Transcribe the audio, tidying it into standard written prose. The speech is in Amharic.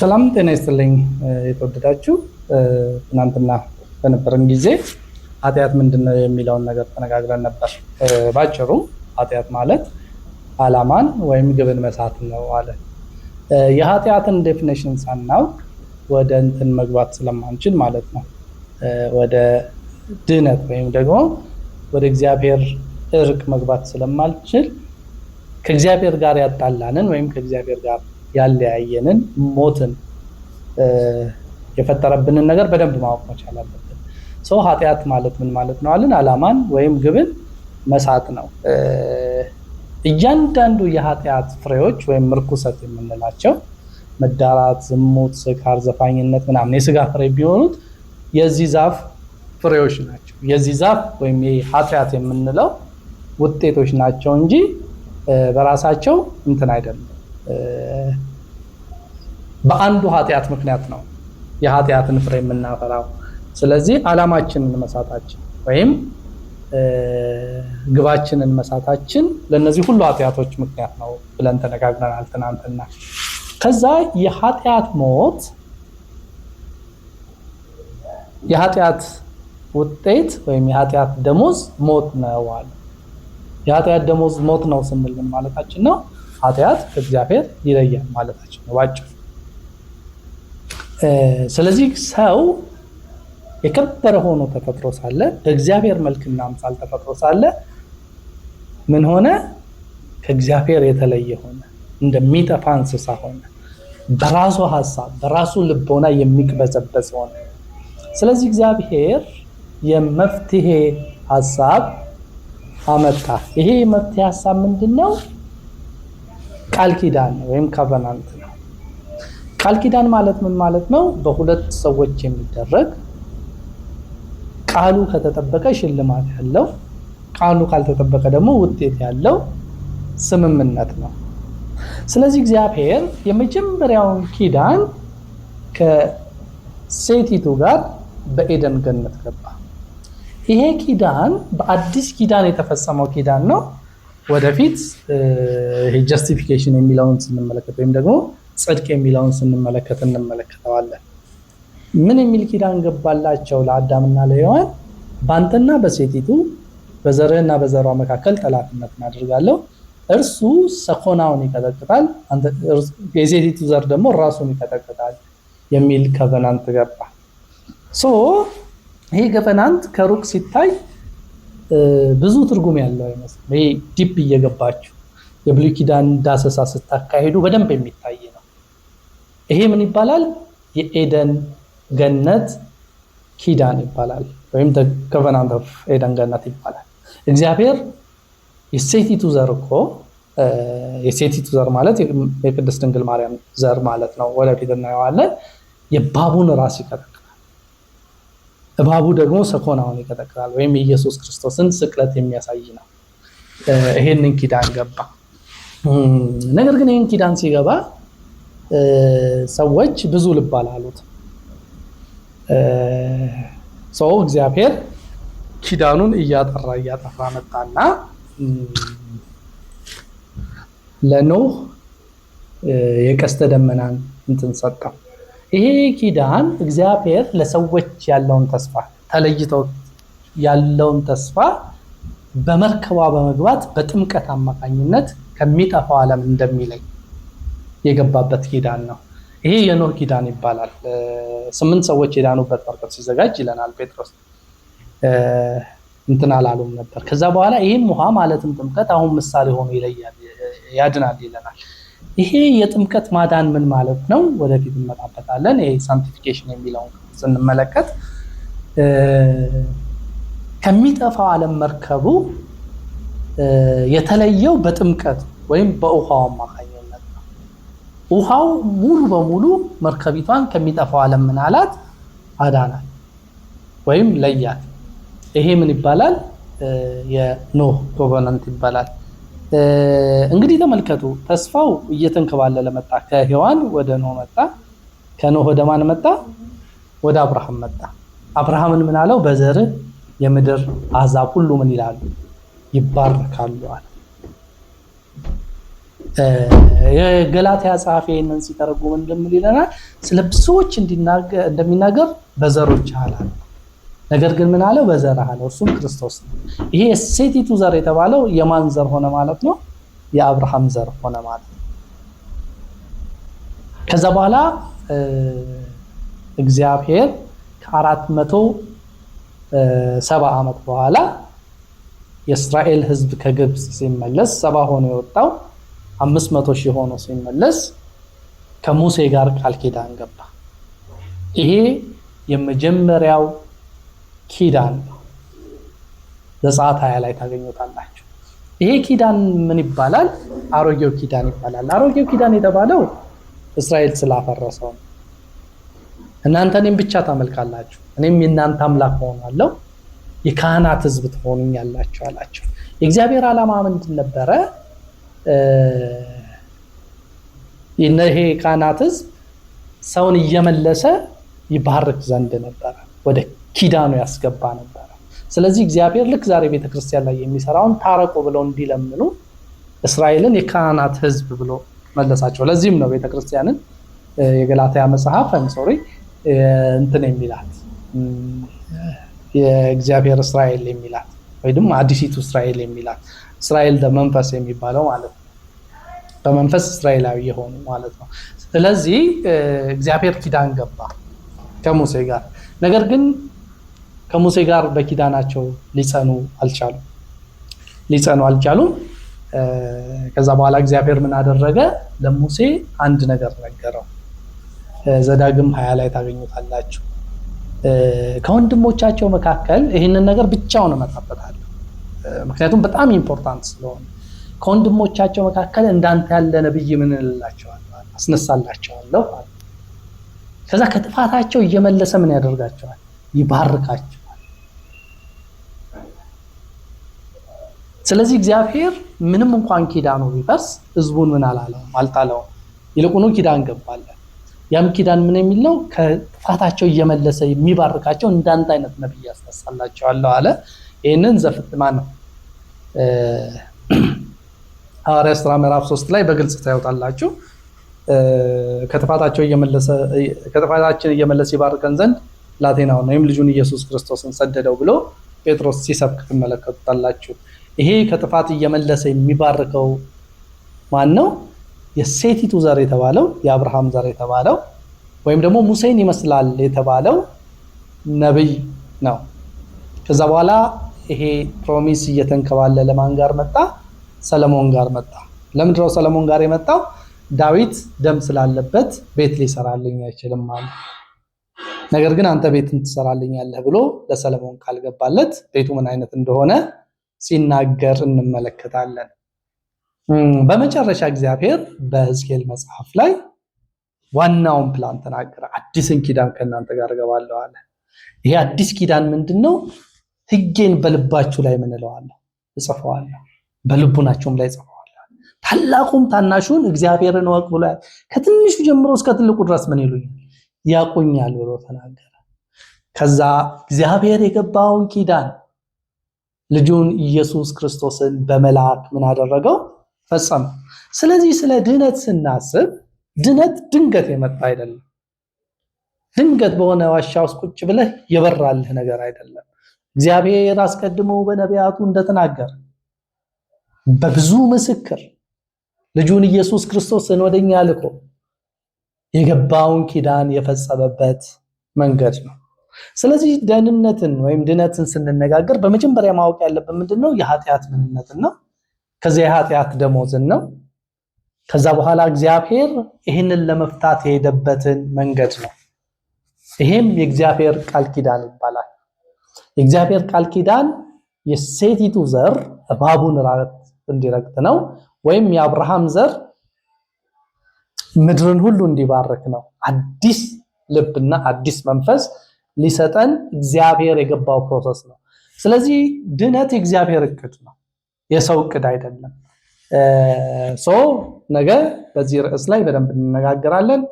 ሰላም ጤና ይስጥልኝ የተወደዳችሁ ትናንትና በነበረን ጊዜ ኃጢአት ምንድነው የሚለውን ነገር ተነጋግረን ነበር። ባጭሩ ኃጢአት ማለት ዓላማን ወይም ግብን መሳት ነው አለ። የኃጢአትን ዴፊኒሽን ሳናውቅ ወደ እንትን መግባት ስለማንችል ማለት ነው ወደ ድነት ወይም ደግሞ ወደ እግዚአብሔር እርቅ መግባት ስለማንችል ከእግዚአብሔር ጋር ያጣላንን ወይም ከእግዚአብሔር ጋር ያለያየንን ሞትን የፈጠረብንን ነገር በደንብ ማወቅ መቻል አለብን። ኃጢአት ማለት ምን ማለት ነው አለን? ዓላማን ወይም ግብን መሳት ነው። እያንዳንዱ የኃጢአት ፍሬዎች ወይም ርኩሰት የምንላቸው መዳራት፣ ዝሙት፣ ስካር፣ ዘፋኝነት ምናምን የስጋ ፍሬ ቢሆኑት የዚህ ዛፍ ፍሬዎች ናቸው። የዚህ ዛፍ ወይም ኃጢአት የምንለው ውጤቶች ናቸው እንጂ በራሳቸው እንትን አይደለም። በአንዱ ኃጢአት ምክንያት ነው የኃጢአትን ፍሬ የምናፈራው። ስለዚህ ዓላማችንን መሳታችን ወይም ግባችንን መሳታችን ለነዚህ ሁሉ ኃጢአቶች ምክንያት ነው ብለን ተነጋግረናል ትናንትና። ከዛ የኃጢአት ሞት የኃጢአት ውጤት ወይም የኃጢአት ደሞዝ ሞት ነው አለ። የኃጢአት ደሞዝ ሞት ነው ስንል ምን ማለታችን ነው? ኃጢአት ከእግዚአብሔር ይለያል ማለታችን ነው ባጭሩ። ስለዚህ ሰው የከበረ ሆኖ ተፈጥሮ ሳለ በእግዚአብሔር መልክና አምሳል ተፈጥሮ ሳለ ምን ሆነ? ከእግዚአብሔር የተለየ ሆነ፣ እንደሚጠፋ እንስሳ ሆነ፣ በራሱ ሐሳብ በራሱ ልቦና የሚቅበዘበዝ ሆነ። ስለዚህ እግዚአብሔር የመፍትሄ ሐሳብ አመጣ። ይሄ የመፍትሄ ሐሳብ ምንድነው? ቃል ኪዳን ወይም ኮቨናንት ነው። ቃል ኪዳን ማለት ምን ማለት ነው? በሁለት ሰዎች የሚደረግ ቃሉ ከተጠበቀ ሽልማት ያለው፣ ቃሉ ካልተጠበቀ ደግሞ ውጤት ያለው ስምምነት ነው። ስለዚህ እግዚአብሔር የመጀመሪያውን ኪዳን ከሴቲቱ ጋር በኤደን ገነት ገባ። ይሄ ኪዳን በአዲስ ኪዳን የተፈጸመው ኪዳን ነው። ወደፊት ጀስቲፊኬሽን የሚለውን ስንመለከት ወይም ደግሞ ጽድቅ የሚለውን ስንመለከት እንመለከተዋለን። ምን የሚል ኪዳን ገባላቸው ለአዳምና ለሔዋን? ባንተና በሴቲቱ በዘርህና በዘሯ መካከል ጠላትነትን አድርጋለሁ፣ እርሱ ሰኮናውን ይቀጠቅጣል፣ የሴቲቱ ዘር ደግሞ ራሱን ይቀጠቅጣል የሚል ኮቨናንት ገባ። ይሄ ኮቨናንት ከሩቅ ሲታይ ብዙ ትርጉም ያለው አይመስልም። ይሄ ዲፕ እየገባችሁ የብሉይ ኪዳን ዳሰሳ ስታካሄዱ በደንብ የሚታይ ነው። ይሄ ምን ይባላል? የኤደን ገነት ኪዳን ይባላል፣ ወይም ኮቨናንት ኦፍ ኤደን ገነት ይባላል። እግዚአብሔር የሴቲቱ ዘር እኮ የሴቲቱ ዘር ማለት የቅድስት ድንግል ማርያም ዘር ማለት ነው። ወደፊት እናየዋለን። የእባቡን ራስ ይቀጠቅጣል፣ እባቡ ደግሞ ሰኮናውን ይቀጠቅጣል፣ ወይም የኢየሱስ ክርስቶስን ስቅለት የሚያሳይ ነው። ይሄንን ኪዳን ገባ። ነገር ግን ይሄን ኪዳን ሲገባ ሰዎች ብዙ ልብ አላሉት። እግዚአብሔር ኪዳኑን እያጠራ መጣና ለኖህ የቀስተ ደመናን እንትን ሰጠው። ይሄ ኪዳን እግዚአብሔር ለሰዎች ያለውን ተስፋ ተለይተው ያለውን ተስፋ በመርከቧ በመግባት በጥምቀት አማካኝነት ከሚጠፋው ዓለም እንደሚለይ የገባበት ኪዳን ነው። ይሄ የኖህ ኪዳን ይባላል። 8 ሰዎች የዳኑበት መርከብ ሲዘጋጅ ይለናል ጴጥሮስ። እንትን አላሉም ነበር። ከዛ በኋላ ይሄም ውሃ ማለትም ጥምቀት አሁን ምሳሌ ሆኖ ይለያል ያድናል ይለናል። ይሄ የጥምቀት ማዳን ምን ማለት ነው? ወደፊት እንመጣበታለን። ይሄ ሳንቲፊኬሽን የሚለውን ስንመለከት ከሚጠፋው ዓለም መርከቡ የተለየው በጥምቀት ወይም በውሃው አማካኝነት ነው። ውሃው ሙሉ በሙሉ መርከቢቷን ከሚጠፋው ዓለም ምን አላት? አዳናት ወይም ለያት። ይሄ ምን ይባላል? የኖህ ኮቨናንት ይባላል። እንግዲህ ተመልከቱ፣ ተስፋው እየተንከባለለ መጣ። ከሔዋን ወደ ኖህ መጣ፣ ከኖህ ወደ ማን መጣ? ወደ አብርሃም መጣ። አብርሃምን ምን አለው? በዘርህ የምድር አሕዛብ ሁሉ ምን ይላሉ? ይባረካሉ አለ። የገላትያ ጸሐፊ ይህንን ሲተረጉም እንደምን ይለናል? ስለ ብዙዎች እንደሚናገር በዘሮች አላለ። ነገር ግን ምን አለው? በዘርህ አለው። እርሱም ክርስቶስ ነው። ይሄ የሴቲቱ ዘር የተባለው የማን ዘር ሆነ ማለት ነው? የአብርሃም ዘር ሆነ ማለት ነው። ከዛ በኋላ እግዚአብሔር ከ470 ዓመት በኋላ የእስራኤል ሕዝብ ከግብፅ ሲመለስ 70 ሆኖ የወጣው 500 ሺህ ሆኖ ሲመለስ ከሙሴ ጋር ቃል ኪዳን ገባ። ይሄ የመጀመሪያው ኪዳን ነው። ዘጸአት 20 ላይ ታገኙታላችሁ። ይሄ ኪዳን ምን ይባላል? አሮጌው ኪዳን ይባላል። አሮጌው ኪዳን የተባለው እስራኤል ስላፈረሰው ነው። እናንተ እኔም ብቻ ታመልካላችሁ፣ እኔም የእናንተ አምላክ ሆናለሁ፣ የካህናት ሕዝብ ትሆኑኛላችሁ አላቸው። የእግዚአብሔር ዓላማ ምንድን ነበረ? ይሄ ካህናት ሕዝብ ሰውን እየመለሰ ይባርክ ዘንድ ነበረ፣ ወደ ኪዳኑ ያስገባ ነበረ። ስለዚህ እግዚአብሔር ልክ ዛሬ ቤተክርስቲያን ላይ የሚሰራውን ታረቁ ብለው እንዲለምኑ እስራኤልን የካህናት ሕዝብ ብሎ መለሳቸው። ለዚህም ነው ቤተክርስቲያንን የገላትያ መጽሐፍ እንትን የሚላት የእግዚአብሔር እስራኤል የሚላት ወይ ደግሞ አዲሲቱ እስራኤል የሚላት። እስራኤል መንፈስ የሚባለው ማለት ነው። በመንፈስ እስራኤላዊ የሆኑ ማለት ነው። ስለዚህ እግዚአብሔር ኪዳን ገባ ከሙሴ ጋር። ነገር ግን ከሙሴ ጋር በኪዳናቸው ሊጸኑ አልቻሉም። ከዛ በኋላ እግዚአብሔር ምን አደረገ? ለሙሴ አንድ ነገር ነገረው። ዘዳግም 20 ላይ ታገኙታላችሁ። ከወንድሞቻቸው መካከል ይህንን ነገር ብቻውን እመጣበታለሁ፣ ምክንያቱም በጣም ኢምፖርታንት ስለሆነ። ከወንድሞቻቸው መካከል እንዳንተ ያለ ነብይ ምን እላቸዋለሁ? አስነሳላቸዋለሁ። ከዛ ከጥፋታቸው እየመለሰ ምን ያደርጋቸዋል? ይባርካቸዋል። ስለዚህ እግዚአብሔር ምንም እንኳን ኪዳኑ ቢፈርስ ህዝቡን ምን አልጣለውም። ይልቁኑ ኪዳን ገባለን። ያም ኪዳን ምን የሚል ነው? ከጥፋታቸው እየመለሰ የሚባርካቸው እንዳንተ አይነት ነብይ ያስነሳላቸዋለሁ አለ። ይህንን ሐዋርያት ሥራ ምዕራፍ 3 ላይ በግልጽ ታዩታላችሁ። ከጥፋታችን እየመለሰ ይባርከን ዘንድ ብላቴናውን ወይም ልጁን ኢየሱስ ክርስቶስን ሰደደው ብሎ ጴጥሮስ ሲሰብክ ትመለከቱታላችሁ። ይሄ ከጥፋት እየመለሰ የሚባርከው ማን ነው? የሴቲቱ ዘር የተባለው የአብርሃም ዘር የተባለው ወይም ደግሞ ሙሴን ይመስላል የተባለው ነብይ ነው። ከዛ በኋላ ይሄ ፕሮሚስ እየተንከባለለ ማን ጋር መጣ? ሰለሞን ጋር መጣ። ለምንድነው ሰለሞን ጋር የመጣው? ዳዊት ደም ስላለበት ቤት ሊሰራልኝ አይችልም ማለት። ነገር ግን አንተ ቤትን ትሰራልኛለህ ብሎ ለሰለሞን ቃል ገባለት። ቤቱ ምን አይነት እንደሆነ ሲናገር እንመለከታለን። በመጨረሻ እግዚአብሔር በሕዝቅኤል መጽሐፍ ላይ ዋናውን ፕላን ተናገረ። አዲስን ኪዳን ከእናንተ ጋር እገባለሁ አለ። ይሄ አዲስ ኪዳን ምንድነው? ሕጌን በልባችሁ ላይ ምን እለዋለሁ? እጽፈዋለሁ፣ በልቡናችሁም ላይ እጽፈዋለሁ። ታላቁም ታናሹን እግዚአብሔርን እወቅ ብሎ ከትንሹ ጀምሮ እስከ ትልቁ ድረስ ምን ይሉኛል? ያቁኛል ብሎ ተናገረ። ከዛ እግዚአብሔር የገባውን ኪዳን ልጁን ኢየሱስ ክርስቶስን በመላክ ምን አደረገው? ፈጸመ። ስለዚህ ስለ ድህነት ስናስብ ድህነት ድንገት የመጣ አይደለም። ድንገት በሆነ ዋሻ ውስጥ ቁጭ ብለህ የበራልህ ነገር አይደለም። እግዚአብሔር አስቀድሞ በነቢያቱ እንደተናገረ በብዙ ምስክር ልጁን ኢየሱስ ክርስቶስን ወደኛ ልኮ የገባውን ኪዳን የፈጸመበት መንገድ ነው። ስለዚህ ደህንነትን ወይም ድህነትን ስንነጋገር በመጀመሪያ ማወቅ ያለብን ምንድነው? የኃጢአት ምንነትን ነው። ከዚያ የኃጢአት ደሞዝን ነው። ከዛ በኋላ እግዚአብሔር ይህንን ለመፍታት የሄደበትን መንገድ ነው። ይሄም የእግዚአብሔር ቃል ኪዳን ይባላል። የእግዚአብሔር ቃል ኪዳን የሴቲቱ ዘር እባቡን እንዲረግጥ ነው፣ ወይም የአብርሃም ዘር ምድርን ሁሉ እንዲባርክ ነው። አዲስ ልብና አዲስ መንፈስ ሊሰጠን እግዚአብሔር የገባው ፕሮሰስ ነው። ስለዚህ ድህነት የእግዚአብሔር እቅድ ነው፣ የሰው እቅድ አይደለም። ነገ በዚህ ርዕስ ላይ በደንብ እንነጋገራለን።